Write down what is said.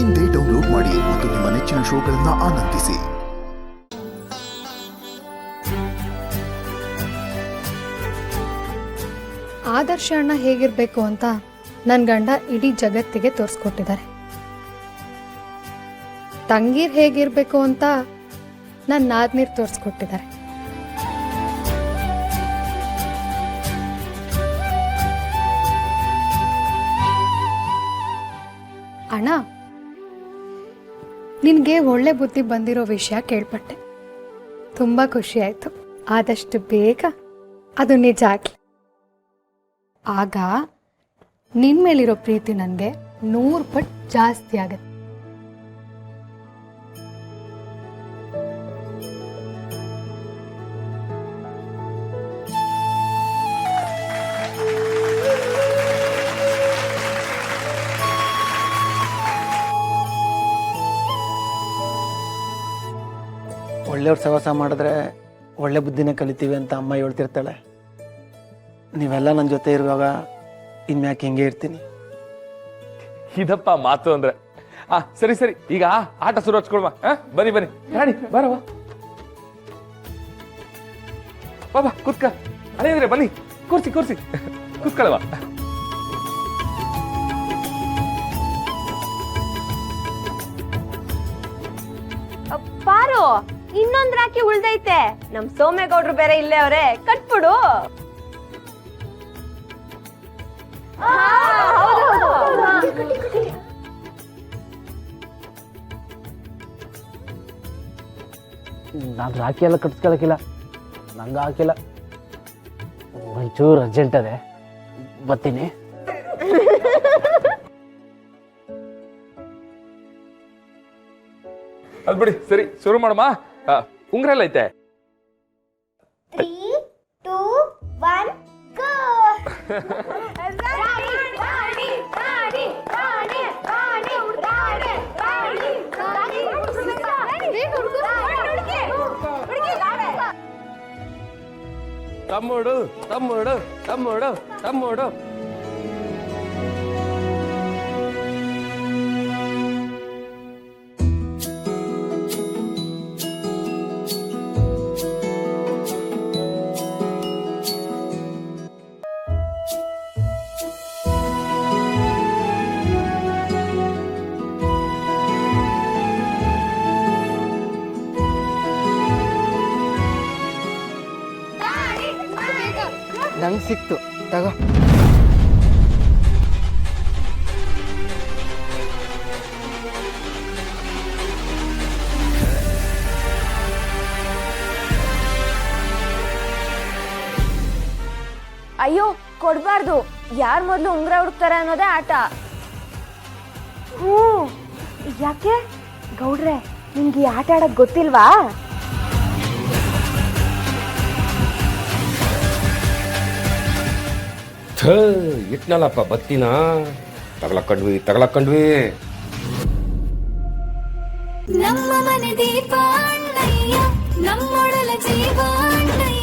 ಇಂದೇ ಡೌನ್ಲೋಡ್ ಮಾಡಿ ಮತ್ತು ನಿಮ್ಮ ನೆಚ್ಚಿನ ಶೋಗಳನ್ನು ಆನಂದಿಸಿ. ಆದರ್ಶ ಅಣ್ಣ ಹೇಗಿರ್ಬೇಕು ಅಂತ ನನ್ನ ಗಂಡ ಇಡೀ ಜಗತ್ತಿಗೆ ತೋರಿಸ್ಕೊಟ್ಟಿದ್ದಾರೆ. ತಂಗೀರ್ ಹೇಗಿರ್ಬೇಕು ಅಂತ ನನ್ನ ನಾದ್ನೀರ್ ತೋರಿಸ್ಕೊಟ್ಟಿದ್ದಾರೆ. ಅಣ್ಣ, ನಿನಗೆ ಒಳ್ಳೆ ಬುದ್ಧಿ ಬಂದಿರೋ ವಿಷಯ ಕೇಳ್ಪಟ್ಟೆ. ತುಂಬ ಖುಷಿ ಆಯಿತು. ಆದಷ್ಟು ಬೇಗ ಅದು ನಿಜ ಆಗಲಿ. ಆಗ ನಿನ್ನ ಮೇಲಿರೋ ಪ್ರೀತಿ ನನಗೆ 100 ಪಟ್ಟು ಜಾಸ್ತಿ ಆಗತ್ತೆ. ಒಳ್ಳೆಯವ್ರ ಸಹವಾಸ ಮಾಡಿದ್ರೆ ಒಳ್ಳೆ ಬುದ್ಧಿನೇ ಕಲಿತೀವಿ ಅಂತ ಅಮ್ಮ ಹೇಳ್ತಿರ್ತಾಳೆ. ನೀವೆಲ್ಲ ನನ್ನ ಜೊತೆ ಇರುವಾಗ ಇನ್ಮ್ಯಾಕೆ ಹಿಂಗೆ ಇರ್ತೀನಿ. ಇದಪ್ಪ ಮಾತು ಅಂದ್ರೆ. ಸರಿ ಸರಿ, ಈಗ ಆಟ ಶುರು ಹಚ್ಕೊಳ್ವಾ. ಬನ್ನಿ ಬನ್ನಿ ರಾಣಿ, ಬರವ ಬಾಬಾ, ಕೂತ್ಕ. ಅದೇ ಬನ್ನಿ, ಕೂರ್ಸಿ ಕೂರ್ಸಿ, ಕೂತ್ಕೊಳ್ಳವ. ಪಾರು, ಇನ್ನೊಂದ್ ರಾಖಿ ಉಳ್ದೈತೆ. ನಮ್ ಸೋಮೇಗೌಡ್ರು ಬೇರೆ ಇಲ್ಲೇ ಅವ್ರೆ, ಕಟ್ಬಿಡು. ನಾನು ರಾಖಿ ಎಲ್ಲ ಕಟ್ಸ್ಕೊಳಕಿಲ್ಲ, ನಂಗೆ ಹಾಕಿಲ್ಲ. ಒಂಚೂರು ಅರ್ಜೆಂಟ್ ಅದೇ, ಬರ್ತೀನಿ. ಅದ್ ಬಿಡಿ, ಸರಿ ಶುರು ಮಾಡಮ್ಮ. ಉಂಗ್ರ ಎಲ್ಲ ಐತೆ? 3, 2, 1 go. ತಮ್ಮೋಡು ತಮ್ಮೋಡು ತಮ್ಮೋಡು ತಮ್ಮೋಡು. ನಂಗೆ ಸಿಕ್ತು, ತಗೋ. ಅಯ್ಯೋ, ಕೊಡ್ಬಾರ್ದು. ಯಾರ್ ಮೊದ್ಲು ಉಂಗ್ರ ಹುಡುಕ್ತಾರೆ ಅನ್ನೋದೇ ಆಟ. ಯಾಕೆ ಗೌಡ್ರೆ, ನಿಮ್ಗೆ ಈ ಆಟ ಆಡಕ್ ಗೊತ್ತಿಲ್ವಾ? ಇಟ್ನಲ್ಲಪ್ಪ ಬತ್ತಿನ, ತಗಲಕ್ಕಂಡ್ವಿ. ನಮ್ಮ ಮನೆ ದೀಪ ಅಣ್ಣಯ್ಯ, ನಮ್ಮೊಡಲ ಜೀವ ಅಣ್ಣಯ್ಯ.